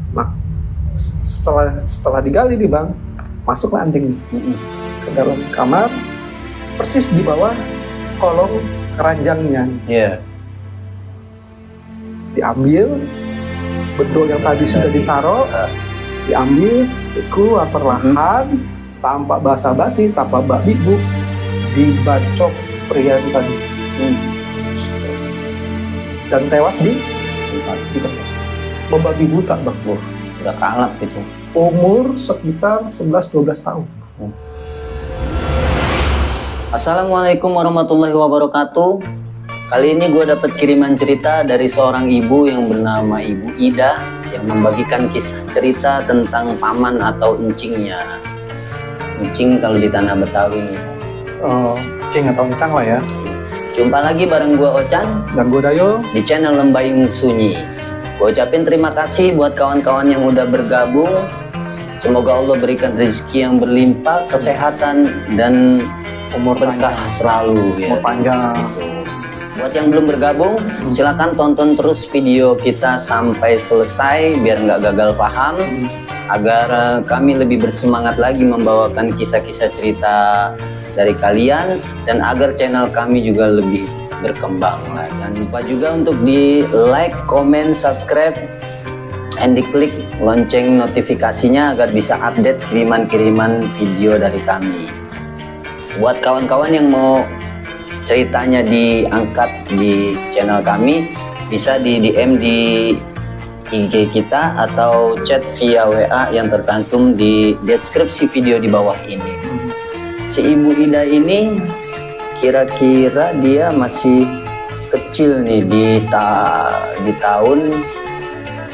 Mak setelah digali nih bang, masuklah anjing ke dalam kamar, persis di bawah kolong keranjangnya. Diambil bedol yang tadi sudah ditaruh, diambil, keluar perlahan, tanpa basa-basi, tanpa babi bu, dibacok pria itu tadi, dan tewas di tempat. Membabi buta bang. Udah kalap gitu. Umur sekitar 11-12 tahun. Assalamualaikum warahmatullahi wabarakatuh. Kali ini gue dapat kiriman cerita dari seorang ibu yang bernama Ibu Ida yang membagikan kisah cerita tentang paman atau encingnya. Encing kalau di tanah Betawi nih. Encing atau encang lah ya. Jumpa lagi bareng gue Ocan dan gue Dayo di channel Lembayung Sunyi. Gue ucapin terima kasih buat kawan-kawan yang udah bergabung. Semoga Allah berikan rezeki yang berlimpah, kesehatan, dan umur berkah selalu ya. Umur panjang. Gitu. Buat yang belum bergabung, silakan tonton terus video kita sampai selesai biar nggak gagal paham, agar kami lebih bersemangat lagi membawakan kisah-kisah cerita dari kalian dan agar channel kami juga lebih berkembang lah. Jangan lupa juga untuk di like, comment, subscribe, and diklik lonceng notifikasinya agar bisa update kiriman-kiriman video dari kami. Buat kawan-kawan yang mau ceritanya diangkat di channel kami, bisa di DM di IG kita atau chat via WA yang tercantum di deskripsi video di bawah ini. Si Ibu Ida ini kira-kira dia masih kecil nih di tahun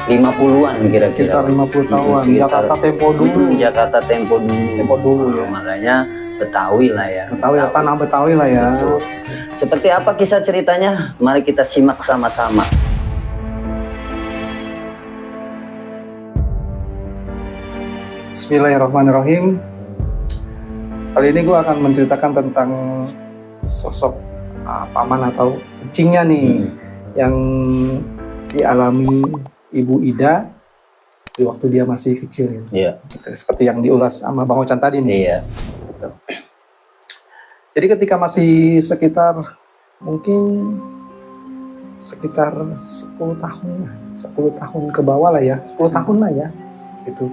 50-an kira-kira. Sekitar 50 tahun. Jakarta Tempo dulu. Jakarta Tempo dulu ya. Makanya Betawi lah ya. Betawi, tanah Betawi lah ya. Betul. Seperti apa kisah ceritanya? Mari kita simak sama-sama. Bismillahirrahmanirrahim. Kali ini gue akan menceritakan tentang sosok paman atau encingnya nih yang dialami Ibu Ida di waktu dia masih kecil. Iya. Gitu. Seperti yang diulas sama Bang Ocan tadi nih. Iya. Gitu. Jadi ketika masih sekitar mungkin sekitar 10 tahun ke bawah lah ya, 10 tahun lah ya, gitu.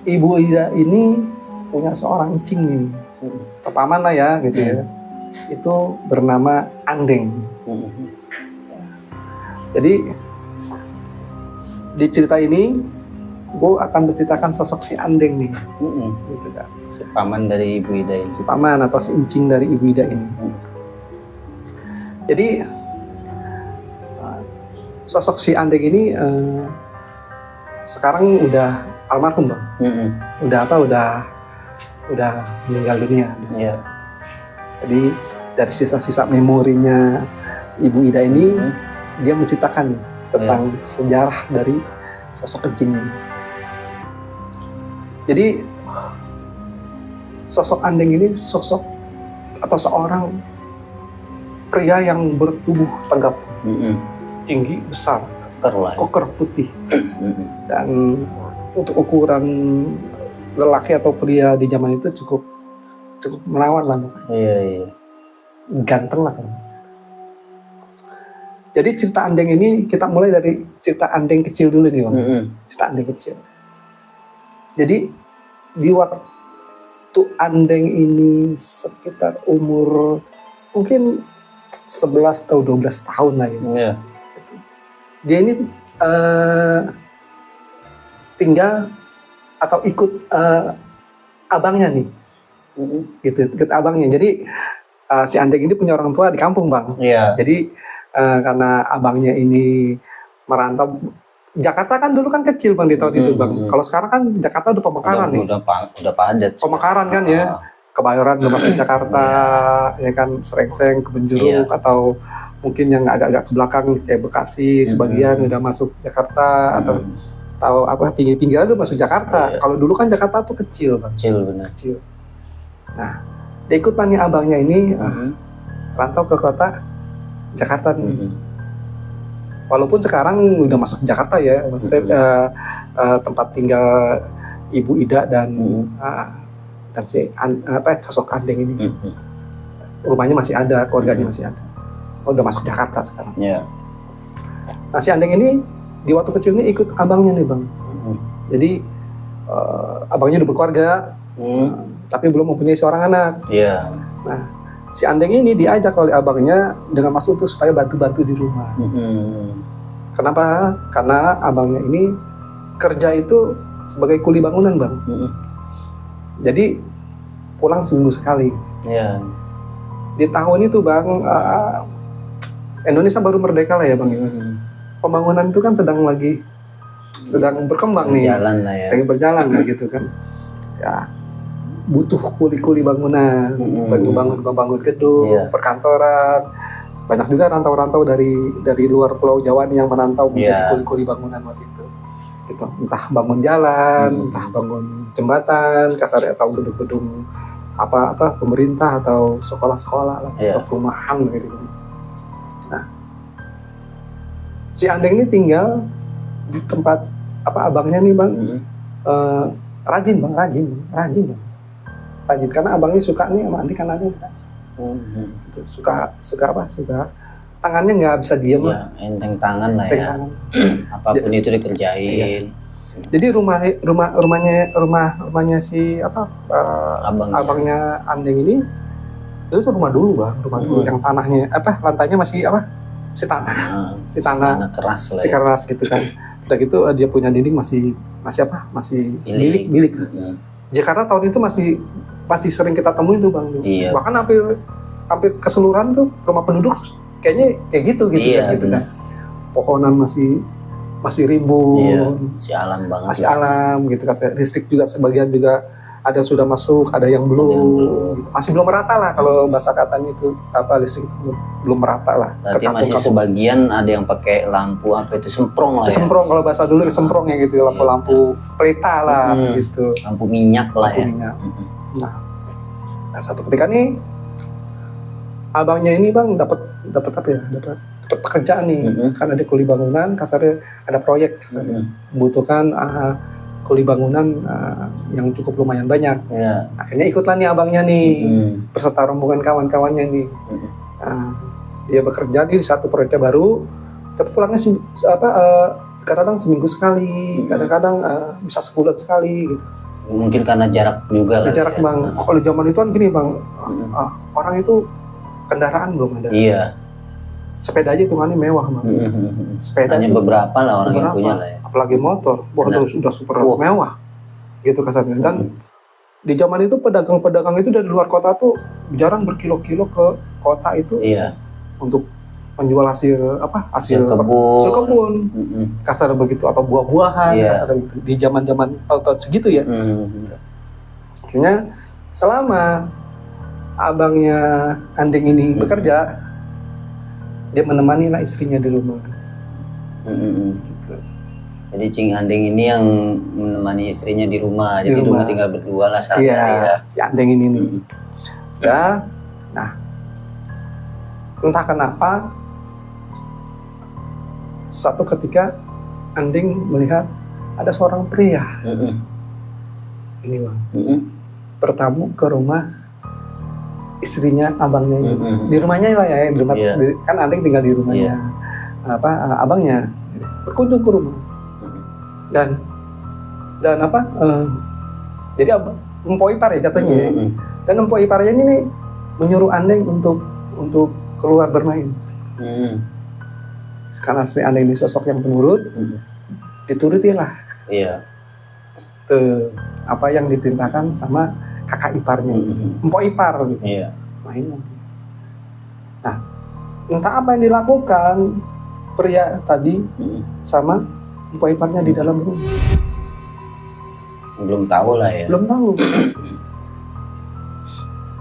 Ibu Ida ini punya seorang encing nih, paman lah ya, gitu ya. Itu bernama Andeng. Jadi di cerita ini gue akan menceritakan sosok si Andeng nih, gitu kan. Si paman dari Ibu Ida ini. Si paman atau si encing dari Ibu Ida ini. Jadi sosok si Andeng ini sekarang udah almarhum bang. Udah meninggal dunia. Iya. Jadi dari sisa-sisa memorinya Ibu Ida ini, dia menceritakan tentang sejarah dari sosok encing ini. Jadi sosok Andeng ini sosok atau seorang pria yang bertubuh tegap, tinggi, besar, koker putih, dan untuk ukuran lelaki atau pria di zaman itu cukup menawan lah. Iya. Ganteng lah. Jadi cerita Andeng ini kita mulai dari cerita Andeng kecil dulu nih bang. Cerita Andeng kecil. Jadi di waktu Andeng ini sekitar umur mungkin 11 atau 12 tahun lah ya. Iya. Dia ini tinggal atau ikut abangnya nih, gitu, ikut abangnya. Jadi si Andeng ini punya orang tua di kampung bang. Iya. Jadi karena abangnya ini merantau, Jakarta kan dulu kan kecil bang di tahun itu bang. Kalau sekarang kan Jakarta udah pemekaran nih. Udah padat. Pemekaran kan ya. Kebayoran udah masuk Jakarta, ya kan, Serengseng, Kebenjeruk, atau mungkin yang agak-agak ke belakang kayak Bekasi sebagian udah masuk Jakarta, atau apa pinggir-pinggiran udah masuk Jakarta. Kalau dulu kan Jakarta tuh kecil bang. Kecil. Nah, dia ikut tanya abangnya ini rantau ke kota Jakarta nih. Walaupun sekarang udah masuk Jakarta ya, maksudnya tempat tinggal Ibu Ida dan si sosok Andeng ini. Rumahnya masih ada, keluarganya masih ada. Udah masuk Jakarta sekarang. Iya. Nah si Andeng ini di waktu kecilnya ikut abangnya nih bang. Jadi abangnya udah berkeluarga, tapi belum mempunyai seorang anak. Iya. Nah si Andeng ini diajak oleh abangnya dengan maksud untuk supaya bantu-bantu di rumah. Kenapa? Karena abangnya ini kerja itu sebagai kuli bangunan bang. Jadi pulang seminggu sekali. Iya. Di tahun itu bang, Indonesia baru merdeka lah ya bang. Pembangunan itu kan sedang berkembang nih. Berjalan lah ya. Lagi berjalan lah gitu kan. Ya butuh kuli-kuli bangunan, bangun gedung, perkantoran. Banyak juga rantau-rantau dari luar Pulau Jawa nih yang merantau menjadi kuli-kuli bangunan waktu itu. Gitu. Entah bangun jalan, entah bangun jembatan, kasarnya atau gedung-gedung apa pemerintah atau sekolah-sekolah lah, atau perumahan gitu. Nah, si Andeng ini tinggal di tempat abangnya nih bang, rajin karena abangnya suka nih sama Andeng karena dia suka tangannya nggak bisa diem lah. Enteng tangan lah ya. Apapun itu dikerjain. Jadi rumahnya si abangnya Andeng ini itu tuh rumah dulu bang, yang tanahnya lantainya masih tanah keras lah. Keras gitu kan. Udah gitu dia punya dinding masih bilik. Jakarta tahun itu masih sering kita temuin tuh bang. Iya. Bahkan hampir keseluruhan tuh rumah penduduk kayaknya kayak gitu kan. Pohonan masih rimbun. Masih alam banget. Masih alam gitu kan. Listrik juga sebagian juga ada yang sudah masuk, ada yang belum. Masih belum merata lah kalau bahasa katanya itu listrik itu belum merata lah. Berarti masih sebagian ada yang pakai lampu semprong lah ya. Semprong kalau bahasa dulu semprong ya gitu, lampu pelita lah gitu. Lampu minyak lah ya. Nah, satu ketika nih abangnya ini bang dapat pekerjaan nih, karena dia kuli bangunan, kasarnya ada proyek kasarnya membutuhkan kuli bangunan yang cukup lumayan banyak. Akhirnya ikutlah nih abangnya nih beserta rombongan kawan-kawannya nih. Dia bekerja di satu proyek baru, tapi pulangnya kadang-kadang seminggu sekali, kadang-kadang bisa sebulan sekali gitu. Mungkin karena jarak juga lah. Jarak bang. Kalau zaman itu kan gini bang, orang itu kendaraan belum ada. Iya. Sepeda aja hitungannya mewah bang. Sepeda hanya beberapa lah orang yang punya lah ya. Apalagi motor, sudah super mewah, gitu kasarnya. Dan di zaman itu pedagang-pedagang itu dari luar kota tuh jarang berkilo-kilo ke kota itu untuk menjual hasil kebun, kasar begitu, atau buah-buahan, kasar begitu. Di zaman-zaman tahun-tahun segitu ya. Akhirnya selama abangnya Andeng ini bekerja, dia menemani lah istrinya di rumah. Gitu. Jadi Cing Andeng ini yang menemani istrinya di rumah. Jadi rumah tinggal berdua lah saat ya. Si Andeng ini nih. Nah, entah kenapa suatu ketika Andeng melihat ada seorang pria. Ini bang. Bertamu ke rumah istrinya abangnya ini. Di rumahnya lah ya, kan Andeng tinggal di rumahnya abangnya. Berkunjung ke rumah. Dan jadi empok ipar ya jatuhnya. Dan empok iparnya ini menyuruh Andeng untuk keluar bermain. Karena si Andeng ini sosok yang penurut, dituruti lah. Iya. Apa yang diperintahkan sama kakak iparnya, empok ipar gitu. Iya. Main. Nah, entah apa yang dilakukan pria tadi sama empok iparnya di dalam rumah. Belum tahu lah ya. Belum tahu.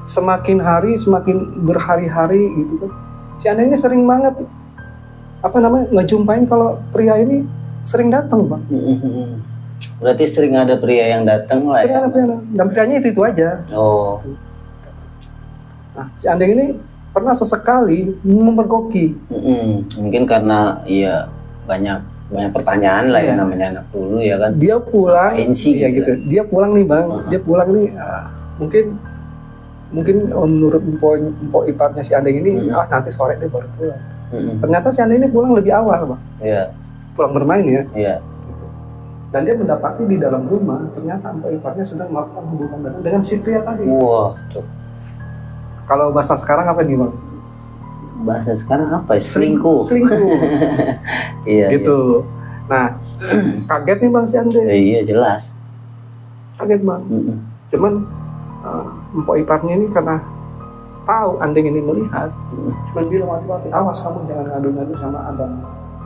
Semakin hari, semakin berhari-hari gitu kan. Si Andeng ini sering banget ngejumpain kalau pria ini sering datang bang. Berarti sering ada pria yang datang lah ya. Dan prianya itu aja. Oh. Nah, si Andeng ini pernah sesekali memergoki. Mungkin karena banyak pertanyaan lah ya, Iya. namanya anak dulu ya kan. Dia pulang, Ngapain sih iya gitu gitu. Dia pulang nih bang, Uh-huh. dia pulang nih mungkin menurut empok iparnya si Andeng ini, nanti sore dia baru pulang. Ternyata si Andeng ini pulang lebih awal bang, Iya, pulang bermain ya. iya. Dan dia mendapati di dalam rumah ternyata empok iparnya sedang melakukan hubungan badan dengan si pria tadi. Wah, tuh. Kalau bahasa sekarang apa nih bang? Bahasa sekarang apa ya? Selingkuh. Selingkuh. Iya, Gitu. Nah, kaget nih bang si Andeng. iya. Iya, jelas. Kaget bang. Cuman empok iparnya ini karena tahu Andeng ini melihat, cuman bilang mati-mati, awas kamu jangan ngadu-ngadu sama abang.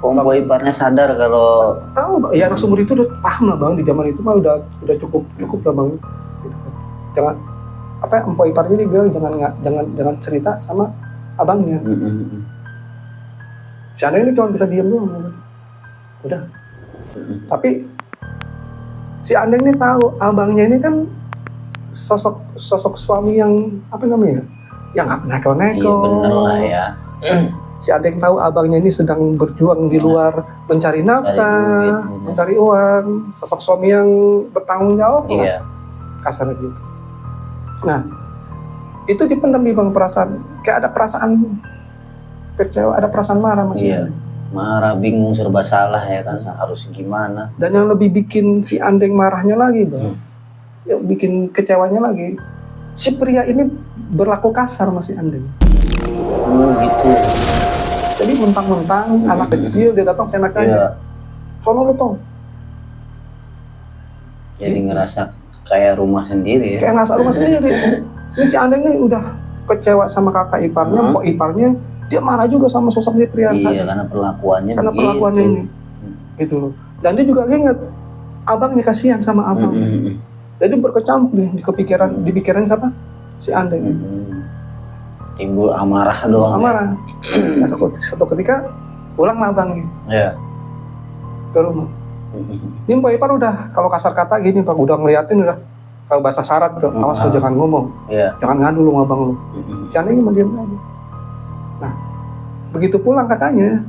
Kompok iparnya sadar kalau Tahu bang, ya anak seumur itu udah paham lah bang, di zaman itu mah udah cukup lah bang. Gitu. Jangan apa ya, empok iparnya ini bilang jangan cerita sama abangnya. Si Andeng ini cuma bisa diem doang. Udah. Tapi si Andeng ini tahu abangnya ini kan sosok suami yang apa namanya? Yang nggak neko-neko. iya bener lah ya. Si Andeng tahu abangnya ini sedang berjuang di luar mencari nafkah, duit, mencari uang, sosok suami yang bertanggung jawab lah, Iya. kasarnya gitu. Nah, itu dipendam di bang perasaan, kayak ada perasaan kecewa, ada perasaan marah masih. Iya. Marah, bingung, serba salah ya kan, harus gimana. Dan yang lebih bikin si Andeng marahnya lagi bang, yang bikin kecewanya lagi, si pria ini berlaku kasar masih Andeng. Gitu. Jadi mentang-mentang anak kecil dia datang seenaknya aja. Iya. Sono lu tong, Jadi ngerasa kayak rumah sendiri ya. kayak ngerasa rumah sendiri. Ini si Andeng nih udah kecewa sama kakak iparnya, empok iparnya, dia marah juga sama sosok si pria tadi. Iya, karena perlakuannya Karena begitu. perlakuannya ini, gitu loh. Dan dia juga inget abangnya kasihan sama abang. Jadi berkecamuk nih di pikiran siapa? Si Andeng. Timbul amarah doang. Amarah. Nah, satu ketika pulang lah abangnya Ya. ke rumah. Ini Mbak Ipar udah, kalau kasar kata gini Bang, udah ngeliatin udah, kalau bahasa syarat tuh, awas lu jangan ngomong, Iya. jangan ngadu lu sama abang lu. Si Andeng ini diam aja. Nah, begitu pulang kakaknya,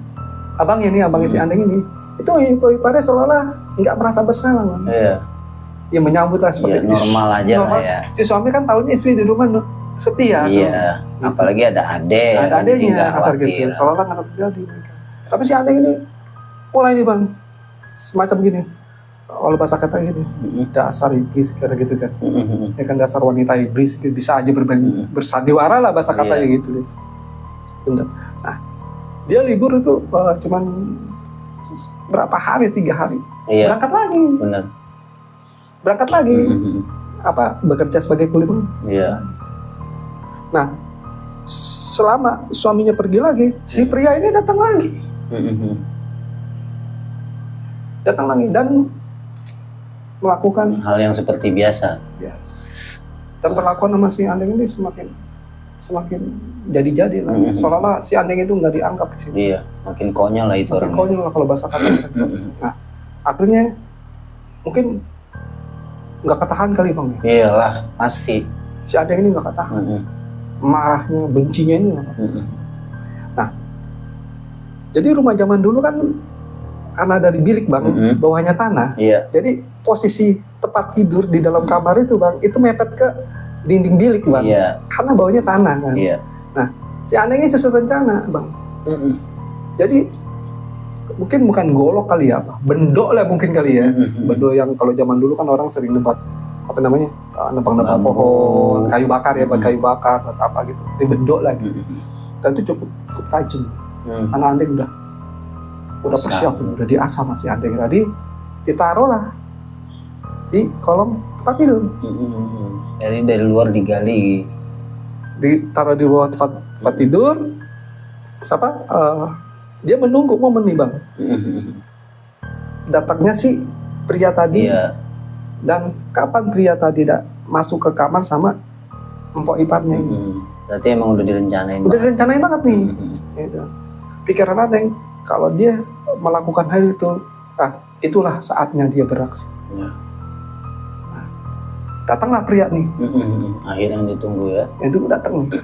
abangnya si Andeng ini, itu Mbak Iparnya seolah-olah nggak merasa bersalah Bang. Iya. Ya menyambut lah Ya, seperti normal aja normal. lah ya. Si suami kan tahunya istri di rumah setia. Iya. Apalagi ada adek. Ada jadi adanya nggak kasar khawatir. gitu, seolah-olah nggak terjadi. Tapi si Andeng ini mulai nih Bang, semacam gini, kalau bahasa kata gini, dasar iblis kata gitu kan. Ya kan dasar wanita iblis gitu. Bisa aja bersandiwara lah bahasa katanya gitu. Bentar. Nah, dia libur itu cuman berapa hari, 3 hari. Iya. Berangkat lagi. Bener. Berangkat lagi. Apa bekerja sebagai kuli bangunan. Iya. Nah, selama suaminya pergi lagi, si pria ini datang lagi. Datang lagi dan melakukan Hal yang seperti biasa. dan perlakuan sama si Andeng ini semakin jadi-jadi lah. Seolah-olah si Andeng itu nggak dianggap di sini. Iya. Makin konyol lah itu Makin orang. konyol lah kalau bahasa kata. Nah, akhirnya mungkin nggak ketahan kali Bang. Iyalah, pasti. Si Andeng ini nggak ketahan. Marahnya, bencinya ini. Nah, jadi rumah zaman dulu kan karena dari bilik Bang, bawahnya tanah. Iya. Jadi posisi tempat tidur di dalam kamar itu Bang, itu mepet ke dinding bilik Bang. Iya. Karena bawahnya tanah kan. Iya. Nah, si Andeng ini susun rencana Bang. Jadi mungkin bukan golok kali ya, apa? Bendok lah mungkin kali ya. Bendok yang kalau zaman dulu kan orang sering nempat apa namanya? Nebang-nebang Bambu. pohon, kayu bakar ya, buat kayu bakar atau apa gitu. Ini bendok lagi. Dan itu cukup tajam. Karena Andeng udah persiapan, udah diasah masih Andeng tadi, ditaruh lah di kolom tempat tidur. Jadi dari luar digali. Ditaruh di bawah tempat tidur. Siapa? Dia menunggu momen nih Bang. Datangnya si pria tadi. Iya. Dan kapan pria tadi masuk ke kamar sama empok iparnya ini. Berarti emang udah direncanain. Udah direncanain banget nih. Gitu. Pikiran Andeng, kalau dia melakukan hal itu, itulah saatnya dia beraksi. Ya. Nah, datanglah pria nih. Akhirnya yang ditunggu ya. Itu datang nih.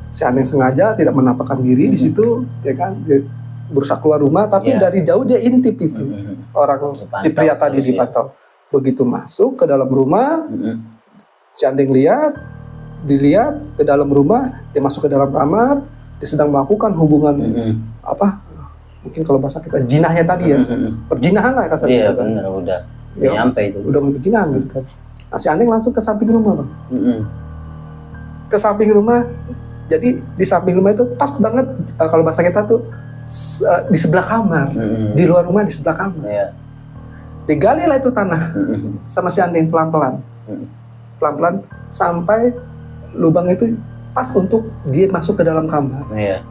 Si Andeng sengaja tidak menampakkan diri di situ, ya kan? berusaha keluar rumah, tapi Iya. dari jauh dia intip itu orang Dipantau si pria tadi terus, ya. dipantau. Begitu masuk ke dalam rumah, si Andeng dilihat ke dalam rumah, dia masuk ke dalam kamar, dia sedang melakukan hubungan apa? Mungkin kalau bahasa kita jinahnya tadi ya, perjinahan lah kasar. Iya gitu kan. benar, udah Ya, nyampe itu. udah perjinahan gitu kan. Nah, si Andeng langsung ke samping rumah, Bang. Ke samping rumah, jadi di samping rumah itu pas banget kalau bahasa kita tuh di sebelah kamar, di luar rumah di sebelah kamar. Iya. Digali lah itu tanah sama si Andeng pelan-pelan, pelan-pelan sampai lubang itu pas untuk dia masuk ke dalam kamar. Iya.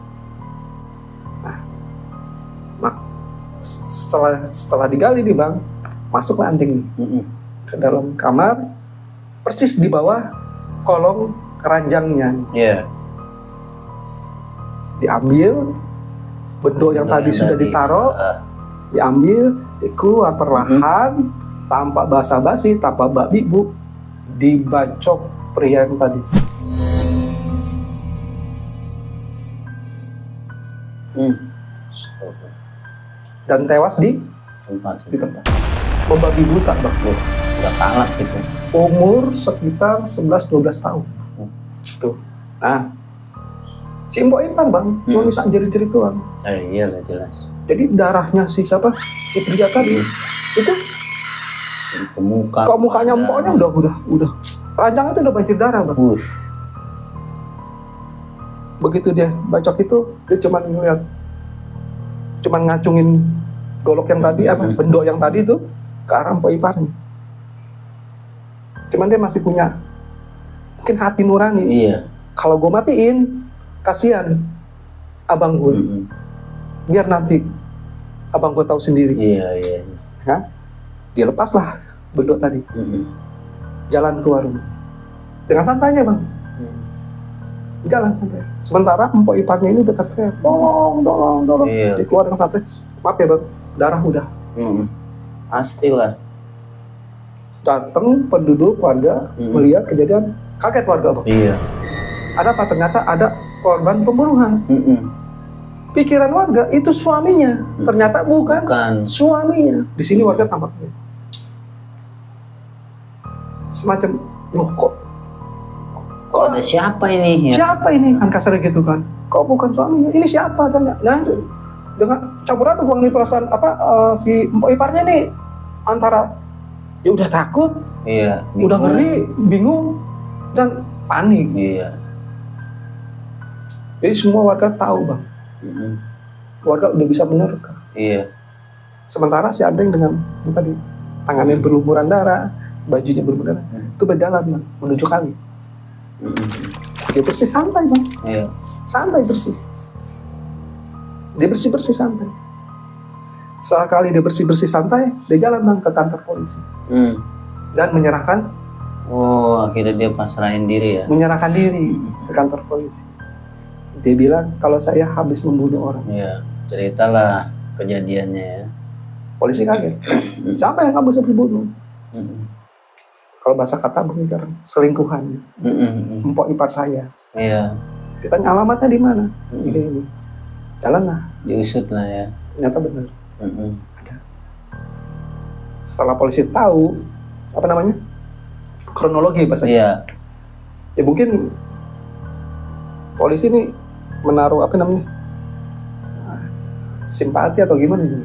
Setelah digali nih Bang, masuklah Andeng ke dalam kamar, persis di bawah kolong keranjangnya. Iya. Diambil bendok yang tadi sudah ditaruh, diambil, keluar perlahan, tanpa basa-basi, tanpa babi bu, dibacok pria yang tadi. Stop. Dan tewas di Tempat. tempat. Membabi buta Bang. Udah kalap gitu. Umur sekitar 11-12 tahun. Tuh. Nah, si Mbok Ipan Bang, cuma bisa jerit-jerit doang. Iya lah jelas. Jadi darahnya si siapa? Si pria tadi itu Ke muka. kok mukanya empoknya udah ranjang itu udah banjir darah Bang. Begitu dia bacok itu, dia cuma ngeliat, cuma ngacungin golok yang tadi, bendok yang tadi itu ke arah Mpok Iparnya. Cuman dia masih punya mungkin hati nurani. Iya. Kalau gue matiin, kasihan abang gue. Biar nanti abang gue tahu sendiri. Iya. Ya? Dia lepaslah bendok tadi, jalan keluar rumah dengan santainya Bang. Jalan santai. Sementara Mpok Iparnya ini udah teriak, tolong. Iya. Dia keluar dengan santai. Maaf ya Bang, darah udah. Pastilah. Datang penduduk warga melihat kejadian, kaget warga Bang. Iya. Ada apa? Ternyata ada korban pembunuhan. Pikiran warga itu suaminya, ternyata bukan suaminya. Di sini warga tampaknya semacam, loh kok ada siapa ini? Ya. siapa ini? Kan kasar gitu kan. Kok bukan suaminya? Ini siapa? Tanya. Nah, dengan campur aduk Bang, nih perasaan si Mpok Iparnya nih antara ya udah takut, Iya. udah ngeri, bingung, dan panik. Iya. Jadi semua warga tahu Bang. Warga udah bisa menerka. Iya. Sementara si Andeng dengan tadi tangannya berlumuran darah, bajunya berlumuran darah, itu berjalan Bang, menuju kali. Dia bersih santai Bang, Iya. santai bersih. Dia bersih santai. Setelah kali dia bersih santai, dia jalan Bang ke kantor polisi dan menyerahkan Oh, akhirnya dia pasrahin diri ya. menyerahkan diri ke kantor polisi. Dia bilang kalau saya habis membunuh orang. Iya. Ceritalah kejadiannya ya. Polisi kaget. Siapa yang kamu sudah bunuh? Kalau bahasa kata begitu, selingkuhan. Mpok ipar saya. Iya. Ditanya alamatnya di mana? Ini. Jalan lah. Diusut lah ya. Ternyata benar. Ada. Setelah polisi tahu apa namanya kronologi bahasa. Iya. Ya mungkin polisi ini menaruh apa namanya simpati atau gimana gitu.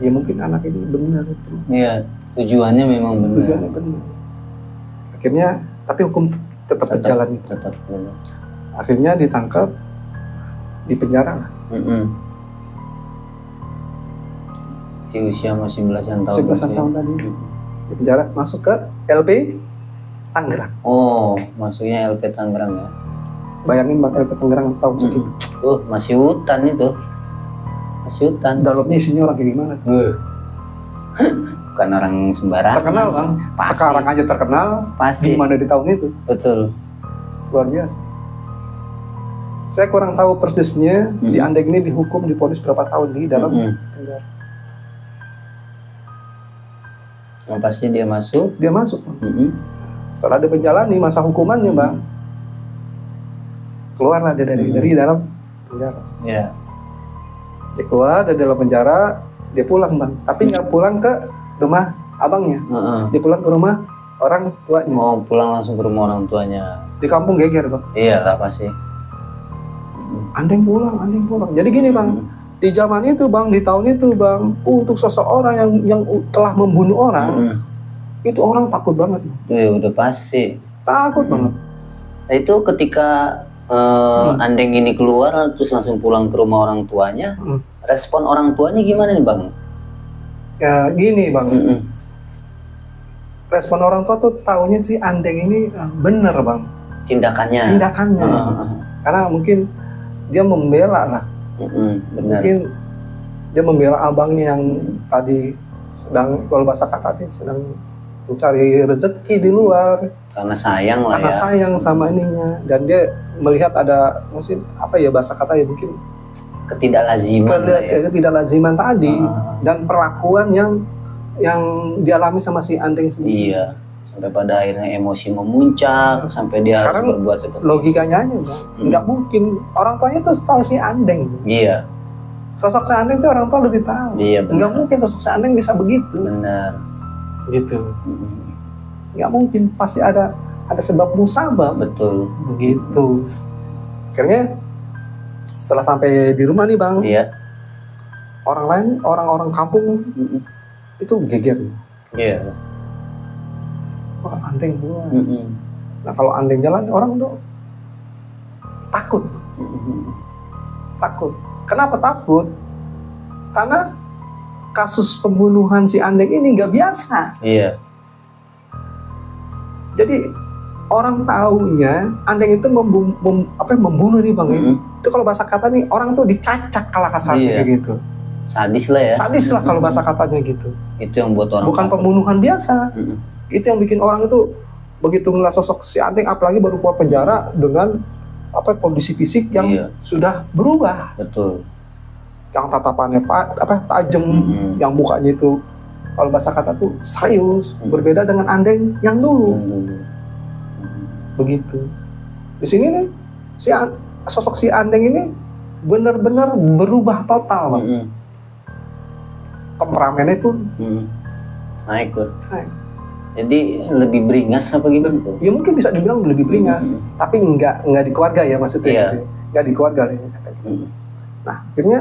Ya mungkin anak ini benar. Iya. Tujuannya memang benar. Tujuannya benar. Akhirnya tapi hukum tetap berjalan. Tetap benar. Akhirnya ditangkap, di penjara lah. Di usia masih belasan tahun. 11 tahun tadi. Di penjara, masuk ke LP Tangerang. Oh, masuknya LP Tangerang ya. Bayangin Bang, LP Tangerang tahun segitu. Masih hutan itu. Masih hutan. Dalamnya isinya orang kayak gimana? Bukan orang sembarangan. Terkenal Bang. Pasti. Sekarang aja terkenal. Pasti. Di mana di tahun itu? Betul. Luar biasa. Saya kurang tahu persisnya si Andeng ini dihukum divonis berapa tahun di dalam penjara. Yang pasti dia masuk. Dia masuk Bang. Setelah dia menjalani masa hukumannya Bang, keluarlah dia dari dalam penjara. Ya. Dia keluar dari dalam penjara, dia pulang bang. Tapi nggak pulang ke rumah abangnya. Dia pulang ke rumah orang tuanya. Mau pulang langsung ke rumah orang tuanya. Di kampung geger bang. Iya lah pasti. Andeng pulang. Jadi gini bang, di zaman itu bang, di tahun itu bang, untuk seseorang yang telah membunuh orang, itu orang takut banget. Ya udah pasti. Takut banget. Nah, itu ketika Andeng ini keluar terus langsung pulang ke rumah orang tuanya, respon orang tuanya gimana nih bang? Ya gini bang, respon orang tua tuh taunya si Andeng ini bener bang. Tindakannya. Karena mungkin dia membela lah. Benar. Mungkin dia membela abangnya yang tadi sedang, kalau bahasa kata tadi sedang mencari rezeki di luar. Karena sayang lah Karena ya. sayang sama ininya, dan dia melihat ada mungkin apa ya bahasa kata ya mungkin Ketidaklaziman lah ya. ketidaklaziman tadi dan perlakuan yang dialami sama si Andeng sendiri. Iya. Sampai pada akhirnya emosi memuncak sampai dia Sekarang harus berbuat seperti logikanya aja bang, nggak mungkin orang tuanya tuh tahu si Andeng. Iya. Sosok si Andeng tuh orang tua lebih tahu. Iya Nggak benar. mungkin sosok si Andeng bisa begitu. Benar. Gitu. Nggak mungkin, pasti ada sebab musabab. Betul. Begitu. Akhirnya setelah sampai di rumah nih bang, Iya. orang-orang kampung itu geger. Iya. Wah Andeng buat. Mm-mm. Nah kalau Andeng jalan orang tuh takut. Takut. Kenapa takut? Karena kasus pembunuhan si Andeng ini nggak biasa. Iya. Jadi orang taunya Andeng itu membunuh nih bang. Itu kalau bahasa kata nih orang tuh dicacak kalau kasarnya Iya. kayak gitu. Sadis lah ya. Sadis lah kalau bahasa katanya gitu. Itu yang buat orang Bukan takut. pembunuhan biasa. Mm-mm. Itu yang bikin orang itu begitu ngeliat sosok si Andeng, apalagi baru keluar penjara dengan kondisi fisik yang Iya. sudah berubah. Betul. Yang tatapannya tajam, yang mukanya itu kalau bahasa kata tuh serius, berbeda dengan Andeng yang dulu. Begitu. Di sini nih sosok si Andeng ini benar-benar berubah total, bang. Temperamennya pun naik tuh. naik. Jadi lebih beringas apa gimana tuh? Ya mungkin bisa dibilang lebih beringas, tapi nggak di keluarga ya maksudnya. Iya. Gitu. Nggak di keluarga ya. Nah akhirnya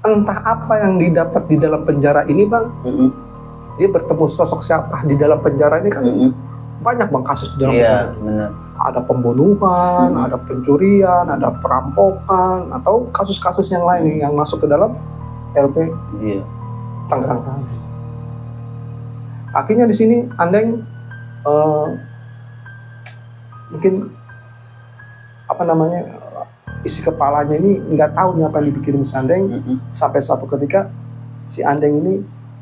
entah apa yang didapat di dalam penjara ini bang, dia bertemu sosok siapa di dalam penjara ini kan banyak bang kasus di dalam penjara. Iya benar. Ada pembunuhan, ada pencurian, ada perampokan, atau kasus-kasus yang lain yang masuk ke dalam LP Iya. Tangerang tadi. Akhirnya di sini Andeng mungkin isi kepalanya ini nggak tahu nih apa yang dipikirin si Andeng, sampai suatu ketika si Andeng ini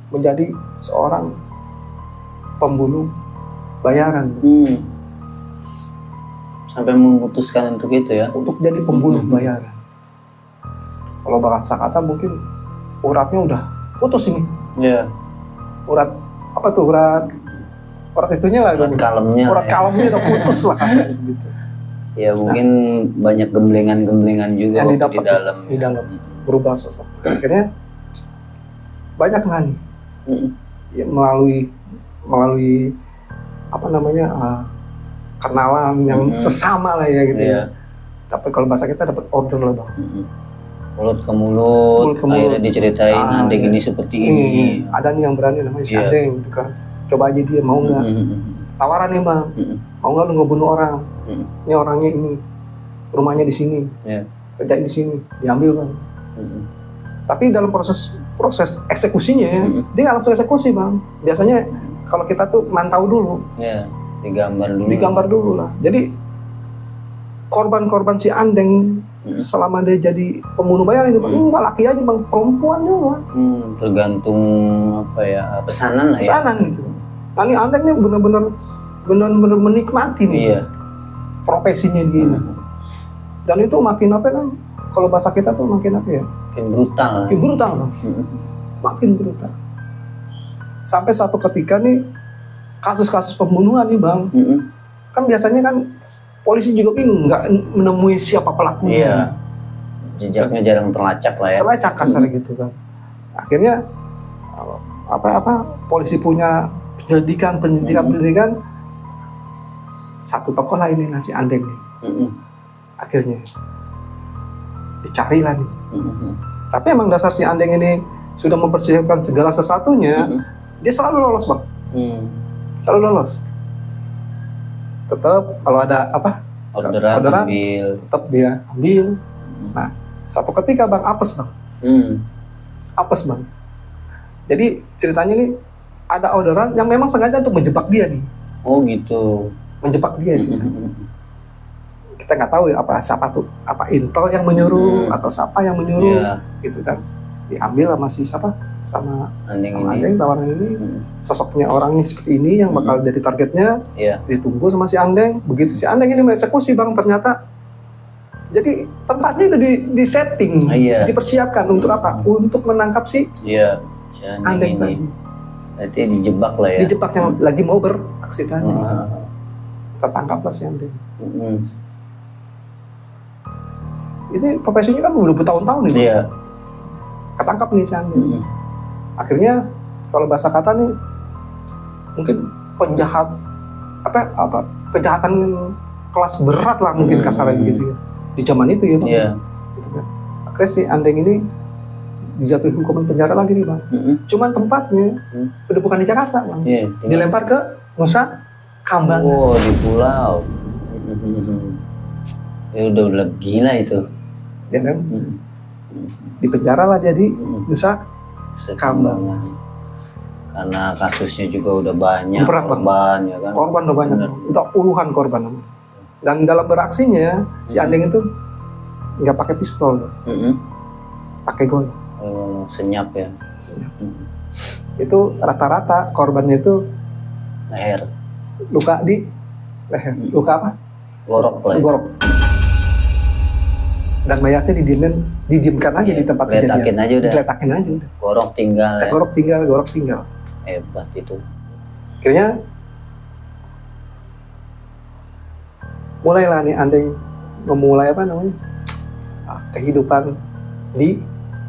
menjadi seorang pembunuh bayaran. Sampai memutuskan untuk itu ya. Untuk jadi pembunuh bayaran. Kalau bahasa kata mungkin uratnya udah putus ini. Iya. Urat itunya lah. Urat kalemnya. Urat ya. kalemnya udah putus lah gitu. Ya mungkin banyak gemblengan-gemblengan juga Yang waktu didapat di dalam. di dalam berubah sosok. Akhirnya banyak lah nih ya, melalui kenalan yang sesama lah ya gitu. Iya. Ya. Tapi kalau bahasa kita dapat order lah bang. Mulut ke mulut, akhirnya diceritain Andeng ini seperti ini. Ada nih yang berani namanya si Iya. Andeng gitu kan. Coba aja dia mau nggak? Tawaran nih bang, mau nggak lu ngebunuh orang? Ini orangnya ini, rumahnya di sini, kerjain di sini, diambil bang. Tapi dalam proses eksekusinya dia nggak langsung eksekusi bang. Biasanya kalau kita tuh mantau dulu, digambar dulu lah. Jadi korban si Andeng selama dia jadi pembunuh bayaran itu enggak laki aja bang, perempuan juga. Tergantung pesanan lah ya. Pesanan gitu. Nah ini Andeng nih benar-benar menikmati nih profesinya dia. Dan itu makin kalau bahasa kita tuh makin Makin brutal. Makin brutal bang. Makin brutal. Sampai suatu ketika nih kasus-kasus pembunuhan nih bang, kan biasanya kan polisi juga bingung nggak menemui siapa pelakunya. Iya. Jejaknya jarang terlacak lah ya. terlacak kasar gitu kan. Akhirnya polisi punya penyelidikan satu tokoh lah ini si Andeng nih. Akhirnya dicari lah nih. Tapi emang dasar si Andeng ini sudah mempersiapkan segala sesuatunya, dia selalu lolos bang, selalu lolos. Tetap kalau ada orderan ambil. tetap dia ambil. Nah, satu ketika bang apes bang, apes bang. Jadi ceritanya nih ada orderan yang memang sengaja untuk menjebak dia nih, Oh gitu. menjebak dia sih. Kita nggak tahu ya siapa tuh, apa Intel yang menyuruh atau siapa yang menyuruh, Iya. gitu kan. Diambil sama si siapa, sama Andeng ini. Andeng tawaran ini, sosoknya orangnya seperti ini yang bakal jadi targetnya. Iya. Ditunggu sama si Andeng. Begitu si Andeng ini mengeksekusi bang, ternyata jadi tempatnya udah di setting, Iya. dipersiapkan untuk apa? Untuk menangkap si Iya. Si Andeng Andeng tadi. ini. Berarti dijebak lah ya. Dijebak yang lagi mau beraksi tadi. Ah. Tertangkaplah si Andeng. Mm-mm. Ini profesinya kan udah bertahun-tahun nih. Bang. Iya. Ketangkap nih si Andeng. Mm-mm. Akhirnya kalau bahasa kata nih mungkin penjahat kejahatan kelas berat lah mungkin kasarnya gitu ya. Di zaman itu ya bang. Iya. Gitu kan. Akhirnya si Andeng ini dijatuhi hukuman penjara lagi nih bang. Cuman tempatnya udah bukan di Jakarta bang. Iya. Dilempar ke Nusa Kambangan. Oh, di pulau. Ya udah gila itu. Ya kan? Di penjara lah jadi Nusa Kambangan. Karena kasusnya juga udah banyak Berat, Bang. korban ya kan. korban udah banyak, Bener. udah puluhan korban. Dan dalam beraksinya si Andeng itu nggak pakai pistol, pakai golok. Senyap ya. Itu rata-rata korbannya itu Leher. luka di leher, luka apa? Gorok lah ya. Gorok. Dan mayatnya didiamkan aja di tempat Geletakin kejadian. aja udah. Digeletakin aja udah. Gorok tinggal ya. Gorok tinggal. Hebat itu. Akhirnya mulailah nih Andeng memulai kehidupan di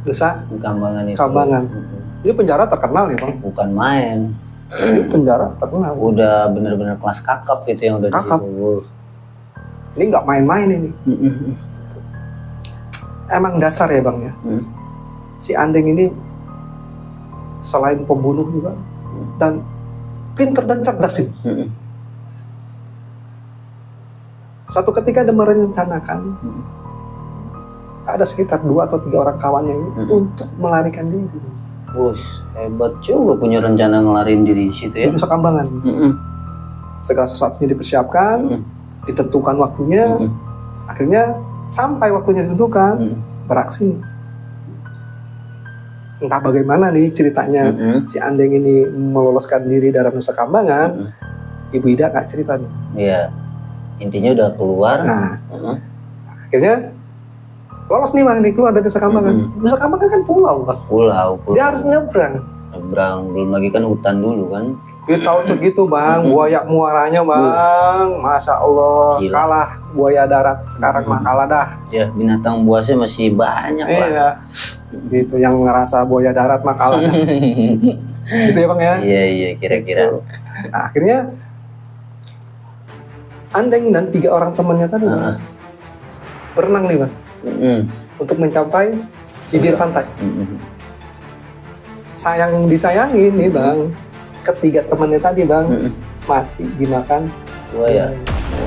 Nusa Kambangan itu. Kambangan. Ini penjara terkenal nih bang. Bukan main. Ini penjara terkenal. Udah bener-bener kelas kakap gitu yang udah Kakap. di situ. Ini nggak main-main ini. Emang dasar ya bang ya. Si Andeng ini selain pembunuh juga dan pinter dan cerdas sih. Suatu ketika dia merencanakan ada sekitar 2 atau 3 orang kawannya ini untuk melarikan diri. Bos, hebat juga punya rencana ngelarin diri di situ Di ya. Nusa Kambangan. Segala sesuatunya dipersiapkan, ditentukan waktunya, akhirnya sampai waktunya ditentukan, beraksi. Entah bagaimana nih ceritanya si Andeng ini meloloskan diri dari Nusa Kambangan, Ibu Ida nggak cerita nih. Iya. Intinya udah keluar. Nah, akhirnya lolos nih bang, nih keluar dari Nusa Kambangan. Nusa Kambangan kan pulau bang, Pulau. dia harus nyebrang. Nyebrang, belum lagi kan hutan dulu kan. Di tahun segitu bang, buaya muaranya bang, masya Allah, Gila. kalah buaya darat. Sekarang mah kalah dah. Ya binatang buasnya masih banyak lah. Iya, gitu yang ngerasa buaya darat mah kalah. Dah. Gitu ya bang ya. Iya kira-kira. Gitu. Nah, akhirnya Andeng dan 3 orang temannya tadi Bang, berenang nih bang, untuk mencapai bibir pantai. Disayangin nih bang, ketiga temannya tadi bang mati dimakan buaya.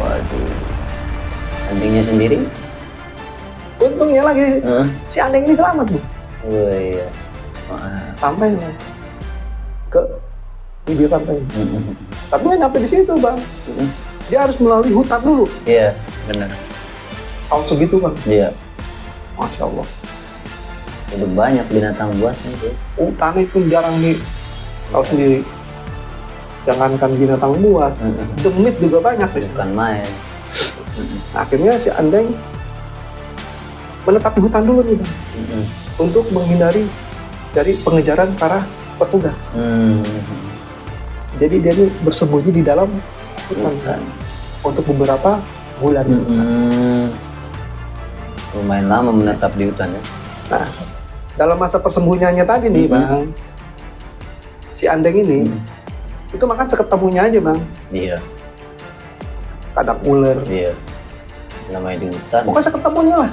Waduh. Andengnya sendiri? Untungnya lagi si Andeng ini selamat bu, Oh iya. sampai bang ke bibir pantai. Tapi nggak nyampe di situ bang, dia harus melalui hutan dulu. Iya, benar. Tahun segitu bang, Iya. masya Allah. Udah banyak binatang buasnya tuh. Hutan itu jarang tahu sendiri. Jangankan binatang buas, demit juga banyak di sana. Bukan main. Nah, akhirnya si Andeng menetap di hutan dulu nih bang, untuk menghindari dari pengejaran para petugas. Jadi dia nih bersembunyi di dalam hutan untuk beberapa bulan. Lumayan lama menetap di hutan ya. Nah, dalam masa persembunyiannya tadi nih Bang, si Andeng ini itu makan seketemunya aja Bang. Iya, Kadang ular, iya. Namanya di hutan. pokoknya seketemunya lah.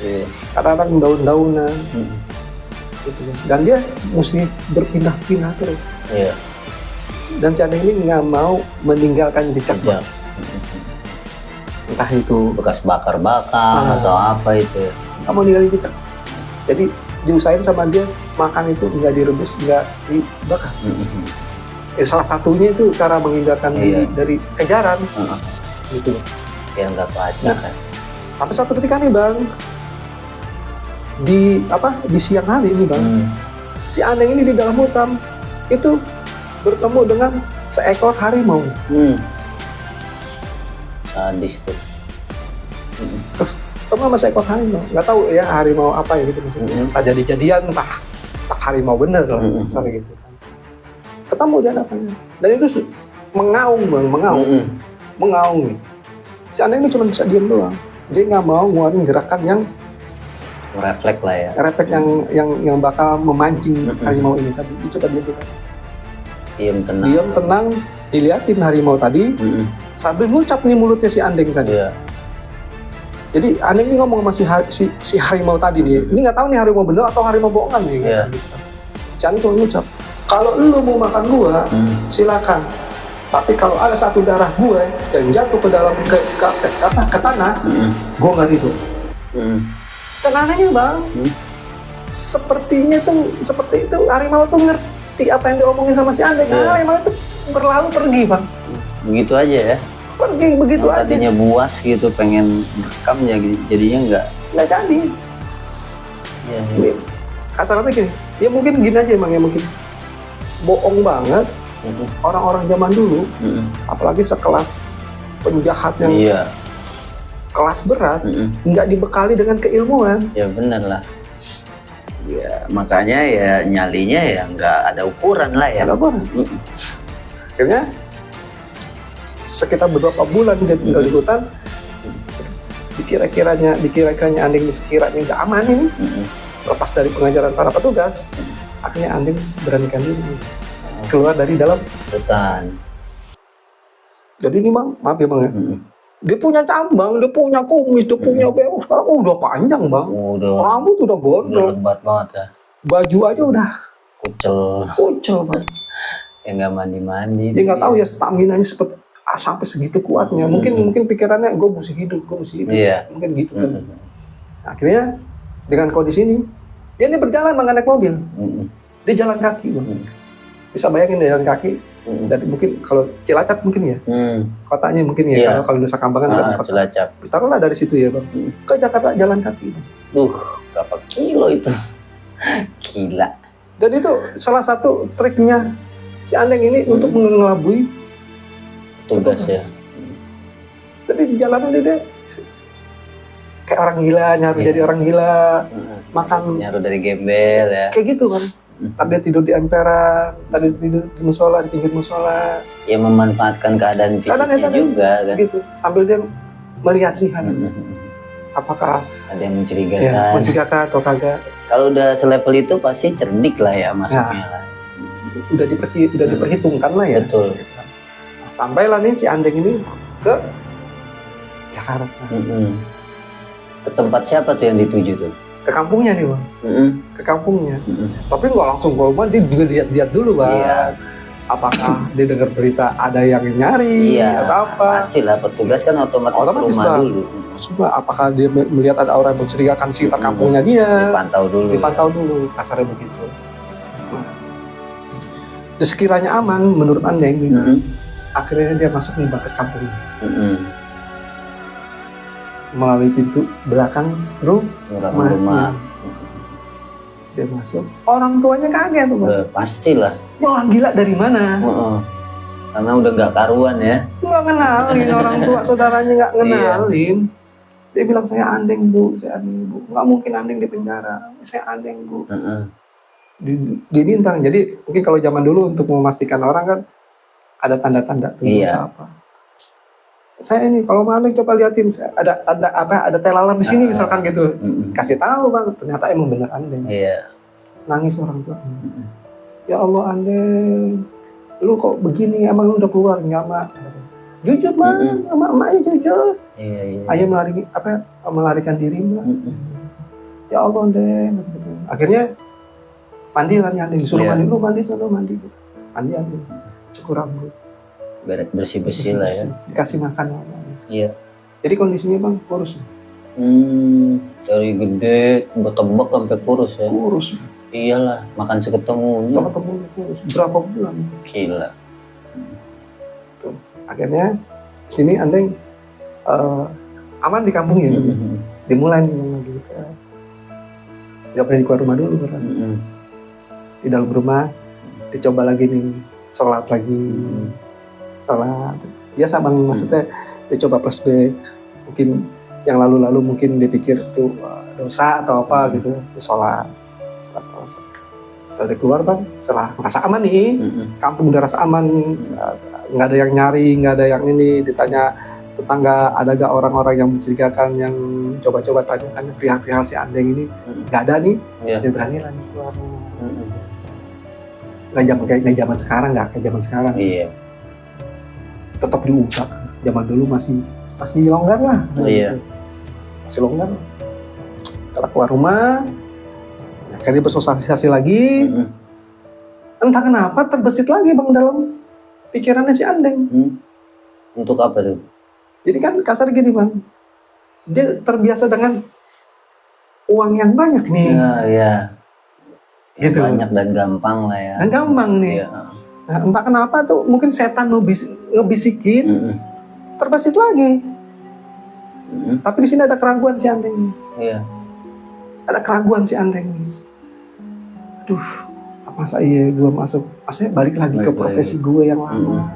Iya. Kadang-kadang daun-daunan gitu ya. Dan dia mesti berpindah-pindah terus. Iya. Dan si Andeng ini nggak mau meninggalkan jejak Bang. Jejak. Entah itu Bekas bakar-bakar atau apa itu ya. nggak mau ninggalin jejak. Jadi diusahain sama dia makan itu nggak direbus, nggak dibakar. Salah satunya itu cara menghindarkan diri dari kejaran gitu. Biar nggak kelacak kan. Sampai satu ketika nih Bang, di siang hari ini Bang, si Andeng ini di dalam hutan itu bertemu dengan seekor harimau. Sadis tuh. Terus ketemu sama seekor harimau, nggak tahu ya harimau apa ya gitu maksudnya. Entah jadi-jadian, entah harimau bener lah, misalnya gitu kan. Ketemu dia hadapannya, dan itu mengaung Bang, mengaung nih. Si Andeng ini cuma bisa diam doang, dia nggak mau ngeluarin gerakan yang Refleks lah ya. refleks yang bakal memancing harimau ini tadi. Dia coba diam doang. Diam tenang, diliatin harimau tadi sambil ngucap nih mulutnya si Andeng tadi. Iya. Jadi Andeng ini ngomong sama si harimau tadi nih. Ini nggak tahu nih harimau bener atau harimau bohongan nih. Iya. Gitu. Si Andeng cuma ngucap, kalau lu mau makan gua, silakan. Tapi kalau ada satu darah gue yang jatuh ke dalam ke tanah, gue nggak ridho. Dan anehnya Bang, seperti itu harimau tuh ngerti apa yang diomongin sama si Andeng. Harimau itu berlalu pergi Bang. Begitu aja ya. Pergi begitu aja. Tadinya buas gitu, pengen rekam ya, jadinya nggak jadi. Iya. Kasarnya gini, ya mungkin gini aja emang ya, mungkin bohong banget orang-orang zaman dulu, apalagi sekelas penjahat yang kelas berat, nggak dibekali dengan keilmuan. Ya benar lah. Ya makanya ya nyalinya ya nggak ada ukuran lah ya. Ada ukuran. Akhirnya sekitar beberapa bulan dia tinggal di hutan, dikira-kiranya Andeng sekiranya nggak aman ini, lepas dari pengajaran para petugas, akhirnya Andeng beranikan diri keluar dari dalam hutan. Jadi ini Bang, maaf ya Bang ya, dia punya cambang, dia punya kumis, dia punya beok, sekarang udah panjang Bang, rambut udah gondrong, lebat banget ya, baju aja udah kucel Bang. Ya nggak mandi. Dia nggak tahu ya staminanya seperti sampai segitu kuatnya. Mungkin pikirannya gue mesti hidup. Mungkin gitu kan. Akhirnya dengan kondisi ini, dia ini berjalan Bang, naik mobil, dia jalan kaki Bang. Bisa bayangin dia jalan kaki dari mungkin kalau Cilacap mungkin ya, kotanya mungkin ya, kalau Nusa Kambangan kan kota Cilacap. Taruhlah dari situ ya Bang, ke Jakarta jalan kaki Bang. Berapa kilo itu? Gila. Dan itu salah satu triknya si Andeng ini untuk mengelabui tugas ya. Tapi di jalanan dia kayak orang gila, jadi orang gila, makan nyaru dari gembel ya. Kayak gitu kan. Tadi dia tidur di emperan, tadi tidur di musola, di pinggir musola. Ya memanfaatkan keadaan fisiknya juga kan. Gitu. Sambil dia melihat-lihat. Apakah ada yang mencurigakan atau kagak. Kalau udah selevel itu pasti cerdik lah ya masuknya lah. Udah diperhitungkan lah ya. Betul. Sampailah nih si Andeng ini ke Jakarta. Ke tempat siapa tuh yang dituju tuh? Ke kampungnya nih Bang. Ke kampungnya. Tapi nggak langsung ke rumah, dia juga lihat-lihat dulu Bang. Iya. Apakah dia dengar berita ada yang nyari atau apa? Pastilah, petugas kan otomatis ke rumah Bang. dulu. Coba apakah dia melihat ada orang yang mencurigakan sekitar kampungnya dia? Dipantau dulu, kasarnya begitu. Nah, sekiranya aman menurut Andeng, akhirnya dia masuk nih ke kampung. Melalui pintu belakang rumah. Dia masuk, orang tuanya kaget tuh Bang. Pastilah. Ini orang gila dari mana? Karena udah nggak karuan ya. Nggak kenalin, orang tua saudaranya nggak kenalin. Dia bilang, saya Andeng Bu, saya Andeng Bu. Nggak mungkin Andeng di penjara, saya Andeng Bu. Didintang. Jadi mungkin kalau zaman dulu untuk memastikan orang kan ada tanda-tanda tuh apa. saya ini kalau maling coba liatin, ada teh lalat di sini misalkan gitu. Kasih tahu bang, ternyata emang bener Andeng. Iya. Nangis orang tua. Ya Allah Andeng, lu kok begini, emang lu udah keluar nyaman? Jujur bang, sama emaknya jujur. Iya. Ayah melarikan diri mbak. Ya Allah Andeng. Akhirnya mandi lah Andeng, disuruh mandi, lu mandi sana mandi. Mandi Andeng, cukur rambut. Bersih-bersih lah ya. Dikasih makan. Iya. Jadi kondisinya bang kurus. Dari gede betebek sampai kurus ya. Kurus. Iyalah, makan seketemunya. Kurus. Berapa bulan? Gila. Tuh. Akhirnya sini Andeng aman di kampung ya. Dimulai nih lagi. Gak pernah keluar rumah dulu kan. Di dalam rumah dicoba lagi nih, sholat lagi. Sholat biasa bang, maksudnya dia coba flashback mungkin yang lalu-lalu, mungkin dia pikir itu dosa atau apa gitu, dia sholat. Setelah dia keluar bang, setelah merasa aman nih, kampung udah rasa aman, nggak ada yang nyari, nggak ada yang ini, ditanya tetangga ada gak orang-orang yang mencurigakan, yang coba-coba tanya-tanya perihal si Andeng ini, nggak ada nih, dia berani lagi keluar. Nggak kayak zaman sekarang, nggak kayak zaman sekarang. Iya. Tetap diungkap, zaman dulu masih longgar lah. Iya. Masih longgar. Setelah keluar rumah, akhirnya bersosialisasi lagi. Entah kenapa terbesit lagi bang dalam pikirannya si Andeng. Untuk apa tuh? Jadi kan kasar gini bang, dia terbiasa dengan uang yang banyak nih. Iya. Gitu. Banyak dan gampang lah ya. Dan gampang nih. Iya. Nah, entah kenapa tuh mungkin setan ngebisikin, terbesit lagi. Tapi di sini ada keraguan si Andeng. Iya. Ada keraguan si Andeng. Aduh, masa iya gue masuk, maksudnya balik lagi ke profesi gue yang lama.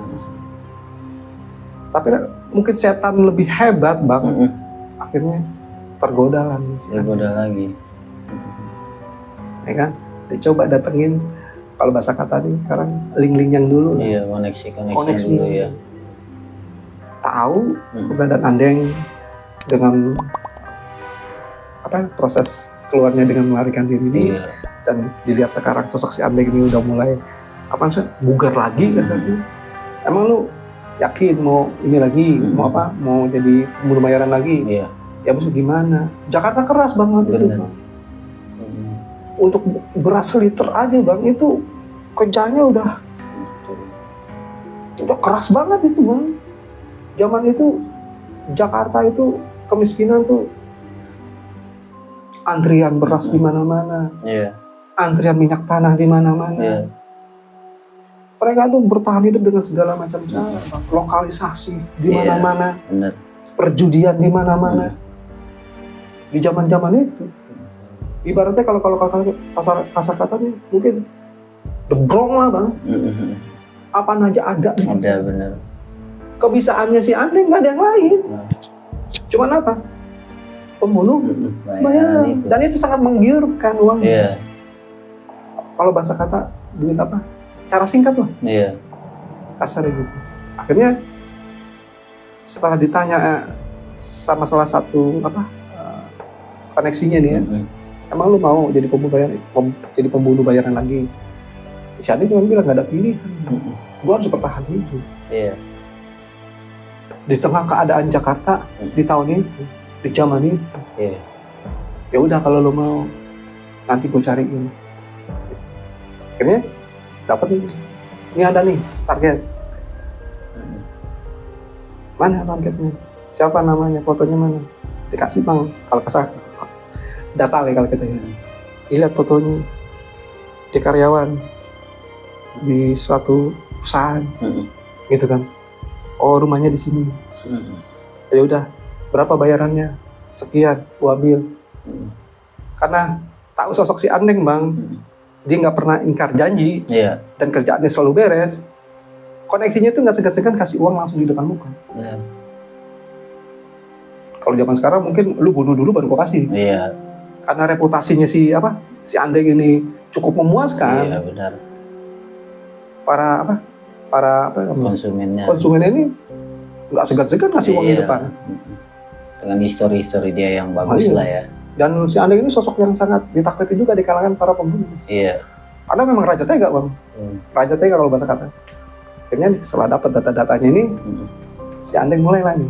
Tapi mungkin setan lebih hebat bang. Akhirnya tergoda lagi. Tergoda lagi. Ya kan? Dicoba datengin, kalau bahasa kata nih sekarang link-link yang dulu. Iya, koneksi dulu ya. Tahu keberadaan Andeng dengan proses keluarnya dengan melarikan diri ini. Iya. Dan dilihat sekarang sosok si Andeng ini udah mulai bugar lagi kasarnya. Emang lu yakin mau ini lagi, mau jadi pembunuh bayaran lagi? Iya. Ya maksud gimana? Jakarta keras banget itu bang. Untuk beras liter aja bang, itu kerjanya udah keras banget itu bang. Zaman itu Jakarta itu kemiskinan tuh antrian beras di mana-mana, antrian minyak tanah di mana-mana. Mereka tuh bertahan hidup dengan segala macam cara, lokalisasi di mana-mana, perjudian di mana-mana. Di zaman-zaman itu. Ibaratnya kalau kasar katanya mungkin debrong lah bang. Apa aja ada. Ada bener. Kebisaannya si Andeng nggak ada yang lain. Cuman apa? Pembunuh bayaran. Dan itu sangat menggiurkan uang. Iya. Kalau bahasa kata duit apa? Cara singkat lah. Iya. Kasar gitu. Akhirnya setelah ditanya sama salah satu koneksinya nih ya. Emang lu mau jadi pembunuh bayaran lagi? Si Andeng cuma bilang nggak ada pilihan. Gua harus bertahan hidup. Iya. Di tengah keadaan Jakarta di tahun itu, di zaman itu. Iya. Ya udah kalau lu mau, nanti gua cariin. Akhirnya dapat nih. Ini ada nih target. Mana targetnya? Siapa namanya? Fotonya mana? Dikasih bang. Kalau kasar data kalau kita ya. Lihat fotonya. Di karyawan di suatu perusahaan, gitu kan. Oh rumahnya di sini. Ya udah, berapa bayarannya? Sekian, gua ambil. Karena tahu sosok si Andeng bang, dia nggak pernah ingkar janji, dan kerjaannya selalu beres. Koneksinya tuh nggak segan-segan kasih uang langsung di depan muka. Kalau zaman sekarang mungkin lu bunuh dulu baru gua kasih. Iya. Karena reputasinya si Andeng ini cukup memuaskan. Iya benar. Para Konsumennya. Konsumen ini nggak segan-segan ngasih uang di Iya. depan. Dengan histori-histori dia yang bagus iya. lah ya. Dan si Andeng ini sosok yang sangat ditakuti juga di kalangan para pembunuh. Iya. Karena memang raja tega bang, raja tega kalau bahasa kata. Akhirnya nih, setelah dapat data-datanya ini, si Andeng mulai lagi.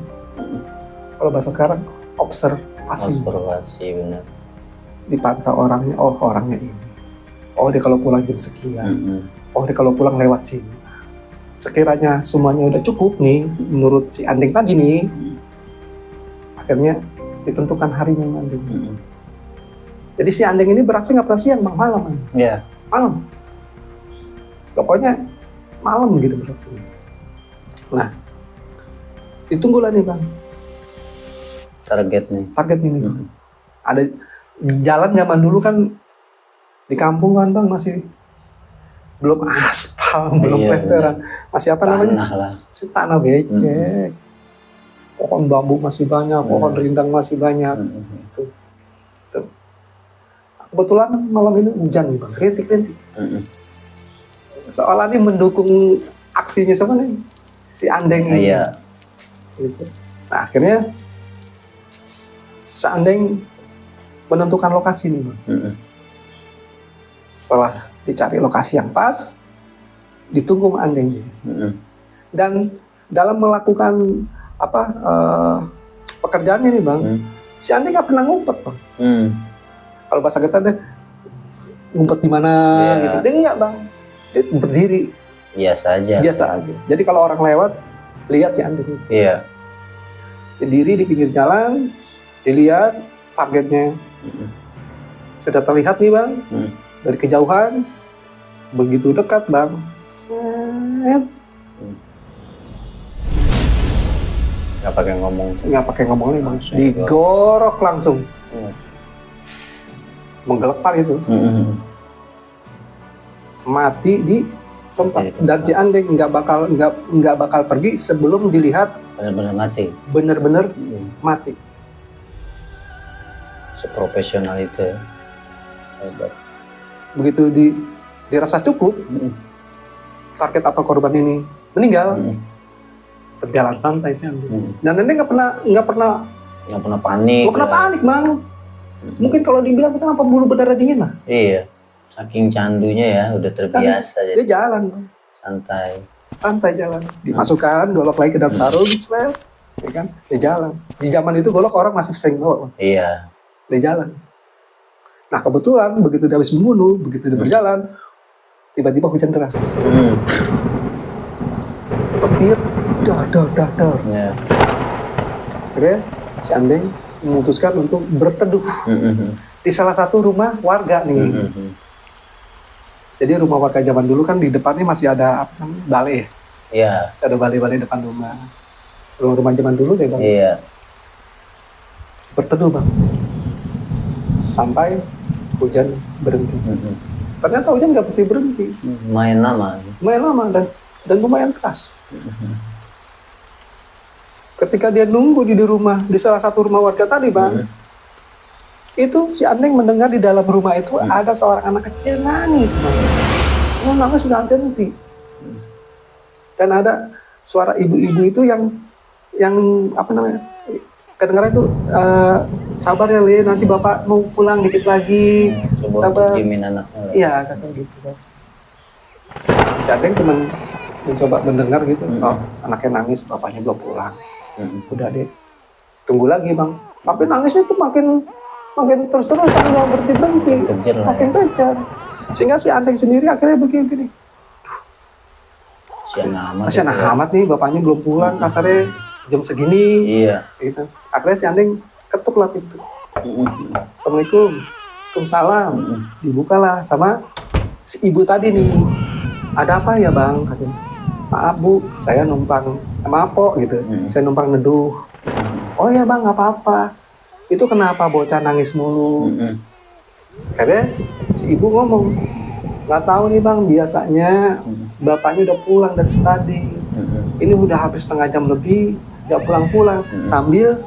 Kalau bahasa sekarang, observasi. Observasi benar. Dipantau orangnya, oh orangnya ini. Oh dia kalau pulang jam sekian. Oh dia kalau pulang lewat sini. Sekiranya semuanya udah cukup nih, menurut si Andeng tadi nih, akhirnya ditentukan harinya Andeng. Jadi si Andeng ini beraksi nggak pernah siang bang, malam bang. Iya. Malam. Pokoknya malam gitu beraksi. Nah, ditunggulah nih bang, target ini. Ada jalan zaman dulu kan di kampung kan bang masih belum aspal, belum Iya, plesteran, masih apa namanya? Tanah lah. Si tanah becek. Pohon bambu masih banyak, pohon rindang masih banyak. Tuh. Kebetulan malam ini hujan nih bang, rintik-rintik. Seolah ini mendukung aksinya siapa nih? Si Andeng. Iya. Gitu. Nah akhirnya si Andeng menentukan lokasi nih bang. Setelah dicari lokasi yang pas, ditunggu sama Andeng. Dan dalam melakukan pekerjaannya nih bang, si Andeng nggak pernah ngumpet bang. Kalau bahasa kita deh ngumpet di mana gitu. Dia enggak bang, dia berdiri. Biasa aja. Jadi kalau orang lewat lihat si Andeng. Iya. Berdiri di pinggir jalan, dilihat targetnya. Sudah terlihat nih bang, dari kejauhan, begitu dekat bang, set. Nggak pakai ngomong. Nggak pakai ngomong nih bang, Langsung digorok langsung, menggelepar itu, mati di tempat. Dan si Andeng nggak bakal pergi sebelum dilihat Benar-benar mati. benar-benar mati. Seprofesional itu ya. Hebat. Begitu dirasa cukup, target atau korban ini meninggal, berjalan santai sih Andeng. Dan Andeng nggak pernah panik. nggak pernah panik bang. Mungkin kalau dibilang sekarang pembuluh berdarah dingin lah. Iya. Saking candunya ya, udah terbiasa Dia jadi jalan bang, santai. jalan. Dimasukkan golok lagi ke dalam sarung, seret, ya kan? Dia jalan. Di zaman itu golok orang masih sering bawa bang. Iya. Dia jalan. Nah kebetulan begitu dia habis membunuh, begitu dia berjalan, tiba-tiba hujan deras. Petir, dar. Ya. Akhirnya si Andeng memutuskan untuk berteduh di salah satu rumah warga nih. Jadi rumah warga zaman dulu kan di depannya masih ada apa namanya, balai ya? Iya. Masih ada balai-balai depan rumah. Rumah zaman dulu deh bang. Iya. Berteduh bang. Sampai hujan berhenti. Ternyata hujan nggak berhenti. Main lama. Lumayan lama dan lumayan keras. Ketika dia nunggu di rumah, di salah satu rumah warga tadi bang, itu si Andeng mendengar di dalam rumah itu ada seorang anak kecil nangis bang. Oh, nangis sudah henti. Dan ada suara ibu-ibu itu yang apa namanya, kedengaran itu, sabar ya Le, nanti bapak mau pulang dikit lagi. Coba Sabar. diemin anaknya. Iya, kasar gitu bang. Si Andeng cuma mencoba mendengar gitu, oh anaknya nangis, bapaknya belum pulang. Udah deh, tunggu lagi bang. Tapi nangisnya itu makin terus-terusan, nggak berhenti, Kejar lah makin ya. kejar. Sehingga si Andeng sendiri akhirnya begini. Kasian amat. Kasian itu ya. amat nih, bapaknya belum pulang, kasarnya jam segini. Iya. Gitu. Akhirnya si Andeng ketuk lah pintu. Assalamualaikum, Waalaikumsalam. Dibukalah sama si ibu tadi nih. Ada apa ya bang? Katanya. Maaf bu, saya numpang, maaf po gitu. Saya numpang neduh. Oh ya bang, nggak apa-apa. Itu kenapa bocah nangis mulu? Akhirnya si ibu ngomong, nggak tahu nih bang, biasanya bapaknya udah pulang dari studi. Ini udah habis setengah jam lebih, nggak pulang-pulang. Sambil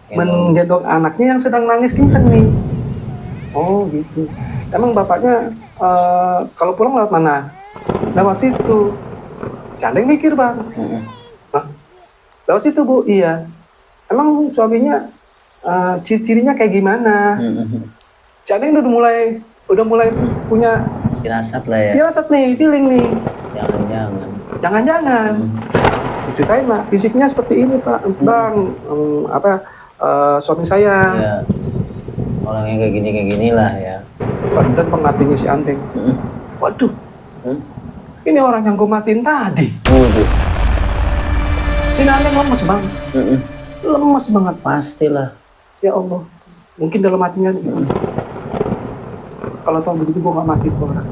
menggendong anaknya yang sedang nangis kenceng nih. Oh gitu. Emang bapaknya kalau pulang lewat mana? Lewat situ. Si Andeng mikir bang. Hah? Lewat situ Bu, iya. Emang suaminya ciri-cirinya kayak gimana? Si Andeng udah mulai punya Firasat lah ya. firasat nih, feeling nih. Jangan-jangan. Jangan-jangan diceritain Mak, fisiknya seperti ini Pak, Bang. Suami saya. Ya. Orangnya kayak gini lah ya. Dan pengantinnya si Andeng. Waduh, ini orang yang gue matiin tadi. Waduh. Si Andeng lemes Bang. Lemes banget. Pastilah. Ya Allah, mungkin dalam hatinya kalau tahu begitu gue gak mati tuh orang.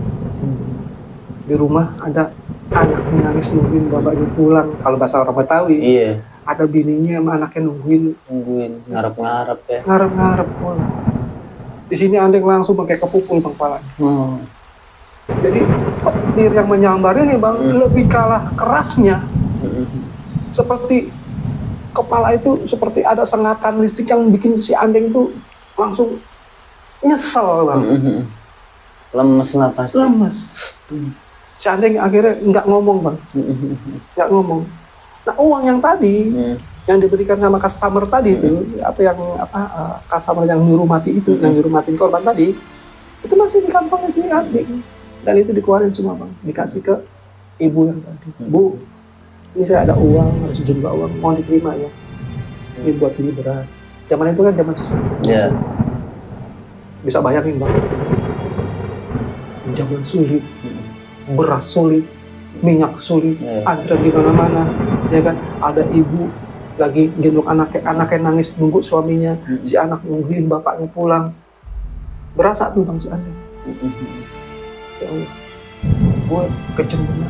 Di rumah ada anak nangis nungguin bapaknya pulang. Kalau bahasa orang Betawi, Iya. ada bininya sama anaknya nungguin Ngarep-ngarep ya. ngarep pulang. Di sini Andeng langsung pakai kepukul Bang palanya. Jadi petir yang menyambar ini Bang lebih kalah kerasnya. Seperti kepala itu seperti ada sengatan listrik yang bikin si Andeng itu langsung nyesel Bang. Lemes lah pasti. Lemes. Si Andeng akhirnya nggak ngomong Bang. Nggak ngomong. Nah uang yang tadi yang diberikan sama customer tadi itu customer yang nyuruh mati itu, yang nyuruh matiin korban tadi itu masih di kantongnya si Andeng. Dan itu dikeluarin semua Bang, dikasih ke ibu yang tadi. Bu, ini saya ada uang, ada sejumlah uang, mau diterima ya. Ini buat beli beras. Zaman itu kan zaman susah. Iya. Bisa bayangin Bang. Zaman sulit, beras sulit, minyak sulit, antrian di mana-mana, ya kan? Ada ibu lagi gendong anaknya nangis nunggu suaminya, si anak nungguin bapaknya pulang. Berasa tuh Bang si Andeng. Ya Allah, gue kejam banget.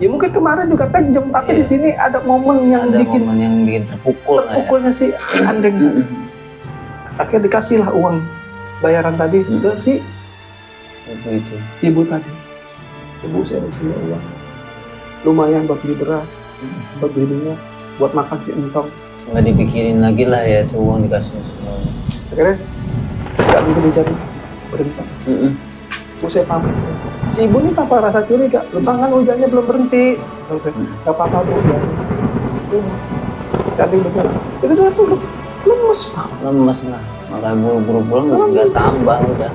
Ya mungkin kemarin juga kejam, tapi di sini ada momen yang ada bikin momen yang bikin terpukulnya si Andeng. Akhirnya dikasih lah uang bayaran tadi ke si itu. ibu tadi. Ibu saya punya uang lumayan buat beli beras, buat beli minyak, buat makan si entong. Nggak dipikirin lagi lah ya tuh uang dikasih semuanya. Akhirnya nggak jadi berhenti. Bu saya pamit. Si ibu ini tanpa rasa curiga, Bang kan hujannya belum berhenti. Gak apa-apa Bu. Si Andeng bener. Itu dia tuh lemes Bang. Lemes lah. Makanya buru-buru pulang nggak tambah udah.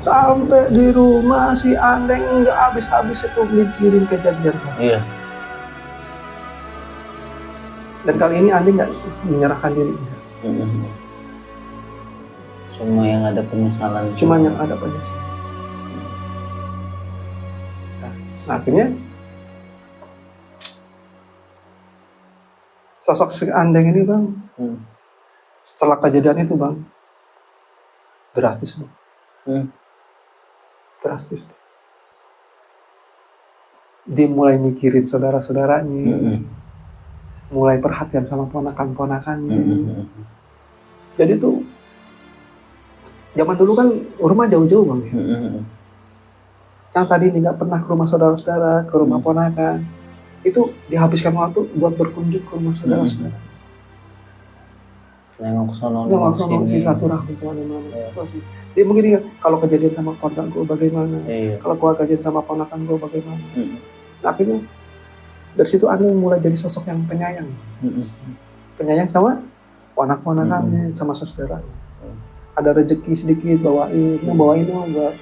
Sampai di rumah si Andeng nggak habis-habis itu mikirin kejadian tadi. Iya. Dan kali ini Andeng nggak menyerahkan diri. Cuma yang ada penyesalan. Cuma yang ada penyesalan. Nah, akhirnya sosok si Andeng ini Bang, setelah kejadian itu Bang, drastis Bang. Drastis. Dia mulai mikirin saudara-saudaranya, mulai perhatian sama ponakan-ponakannya. Jadi tuh zaman dulu kan rumah jauh-jauh Bang. Yang tadi ini nggak pernah ke rumah saudara-saudara, ke rumah ponakan, itu dihabiskan waktu buat berkunjung ke rumah saudara-saudara. Nengok sono, nengok sini, silaturahmi kemana-mana. Dia mungkin ingat kalau kejadian sama keluarga gue bagaimana, kalau keluarga kejadian sama ponakan gue bagaimana. Nah, akhirnya dari situ Andeng mulai jadi sosok yang penyayang, penyayang sama ponak-ponakannya, sama saudara. Ada rezeki sedikit bawain dong buat.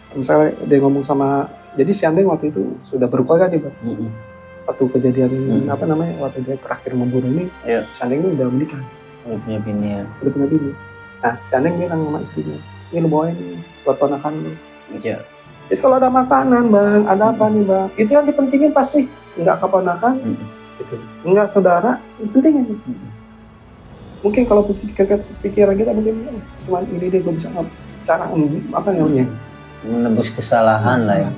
Misalnya dia ngomong sama, jadi si Andeng waktu itu sudah berkeluarga nih Bang. Waktu kejadian waktu dia terakhir membunuh ini, si Andeng itu udah menikah. Udah punya bini ya. Udah punya bini. Nah, si Andeng bilang sama istrinya, ini lu bawain nih buat ponakan lu. Iya. Jadi kalau ada makanan Bang, ada apa nih Bang, itu yang dipentingin pasti. Enggak keponakan, gitu. Enggak saudara, dipentingin. Mungkin kalau pikiran kita mungkin cuma ini deh gue bisa cara apa namanya? Menebus kesalahan lah ya.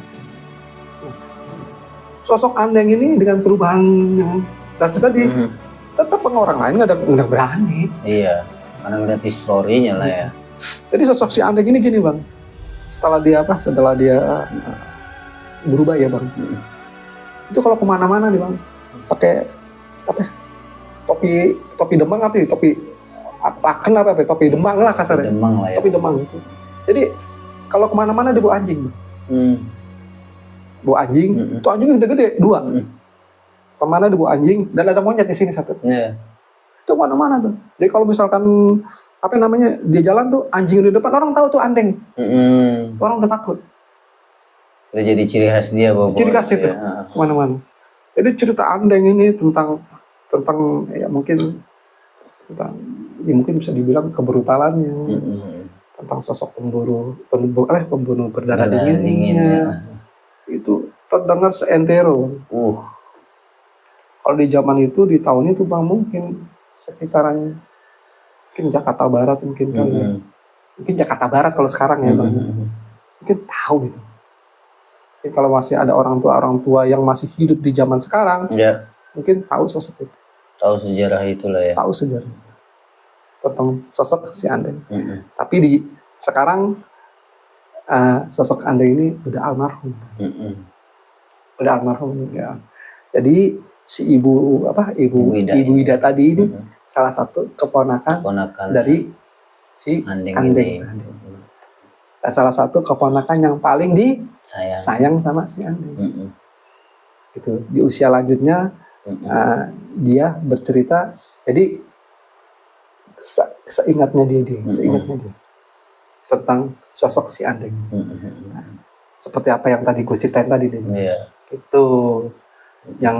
Sosok Andeng ini dengan perubahan yang drastis tadi, tetap orang lain nggak berani. Iya, karena ngeliat historinya lah ya. Jadi sosok si Andeng ini gini Bang, setelah dia berubah ya Bang, itu kalau kemana-mana nih Bang, pakai topi demang topi demang lah kasarnya. Demang lah ya. Topi demang itu. Jadi kalau kemana-mana dia bawa anjing. Bawa anjing, itu anjingnya gede-gede, 2. kemana ada bu anjing dan ada monyet di sini satu. Iya. Itu mana-mana tuh. Jadi kalau misalkan apa namanya dia jalan tuh anjing di depan orang tahu tuh andeng. Orang udah takut. Itu jadi ciri khas dia bawa. Ciri khas itu kemana-mana. Jadi cerita andeng ini tentang ya mungkin tentang ya mungkin bisa dibilang kebrutalannya, tentang sosok pembunuh berdarah dinginnya. Itu terdengar seentero. Kalau di zaman itu di tahun itu bang mungkin sekitaran mungkin Jakarta Barat mungkin kali ya. Mungkin Jakarta Barat kalau sekarang ya bang. Mungkin tahu gitu. Jadi kalau masih ada orang tua yang masih hidup di zaman sekarang, ya. Mungkin tahu sosok itu. Tahu sejarah itulah ya. Tahu sejarah tentang sosok si Andeng. Tapi di sekarang sosok Andeng ini udah almarhum. Udah almarhum ya. Jadi si ibu Ida tadi ini salah satu keponakan dari si Andeng. Dan salah satu keponakan yang paling sayang sama si Andeng. Gitu. Di usia lanjutnya dia bercerita. Jadi seingatnya dia tentang sosok si Andeng. Seperti apa yang tadi gue ceritain tadi nih. Itu yang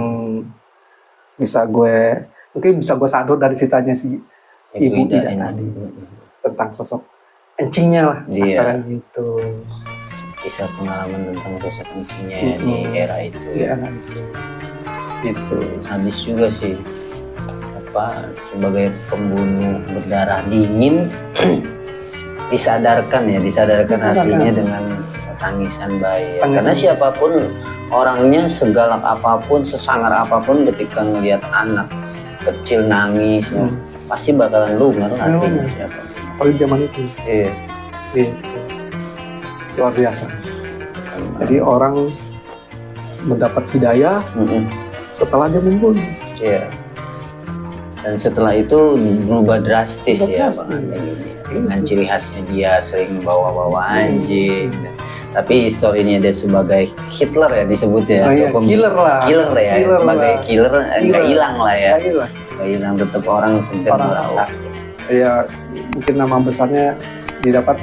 mungkin bisa gue sadur dari ceritanya si Ibu Ida tadi tentang sosok encingnya lah asalnya gitu. Kisah pengalaman tentang sosok encingnya di era itu. Gitu. Habis juga sih sebagai pembunuh berdarah dingin disadarkan hatinya dengan tangisan bayi. Karena siapapun orangnya, segalak apapun, sesangar apapun, ketika ngelihat anak kecil nangis pasti bakalan lumer hatinya siapa. Apalagi zaman itu. Iya. Luar biasa. Jadi orang mendapat hidayah setelah dia membunuh. Iya. Dan setelah itu berubah drastis ya Bang Andeng ini. Dengan ciri khasnya dia sering bawa-bawa anjing. Tapi historinya dia sebagai Hitler ya disebutnya. Killer lah. Killer ya, sebagai killer nggak hilang lah ya. Nggak hilang, tetap orang segan berotak. Iya, mungkin nama besarnya didapat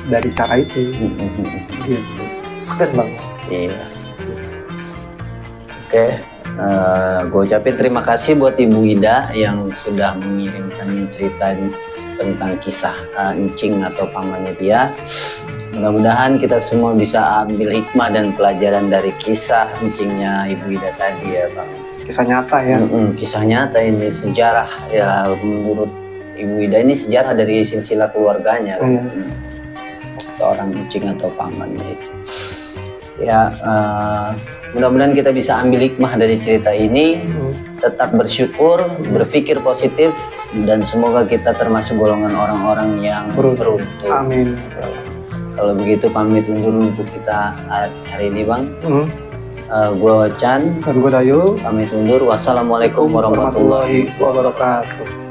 dari cara itu. Gitu. Segan banget. Iya. Oke. Gue ucapin terima kasih buat Ibu Ida yang sudah mengirimkan cerita tentang kisah encing atau pamannya dia. Mudah-mudahan kita semua bisa ambil hikmah dan pelajaran dari kisah encingnya Ibu Ida tadi ya Bang. Kisah nyata ya. Kisah nyata ini, sejarah ya, menurut Ibu Ida ini sejarah dari silsilah keluarganya. Seorang encing atau pamannya itu. Ya, mudah-mudahan kita bisa ambil hikmah dari cerita ini, tetap bersyukur, berpikir positif, dan semoga kita termasuk golongan orang-orang yang beruntung. Amin. Kalau begitu pamit undur untuk kita hari ini Bang. Gua Wacan, dan gua Dayo. Pamit undur. Wassalamualaikum warahmatullahi wabarakatuh.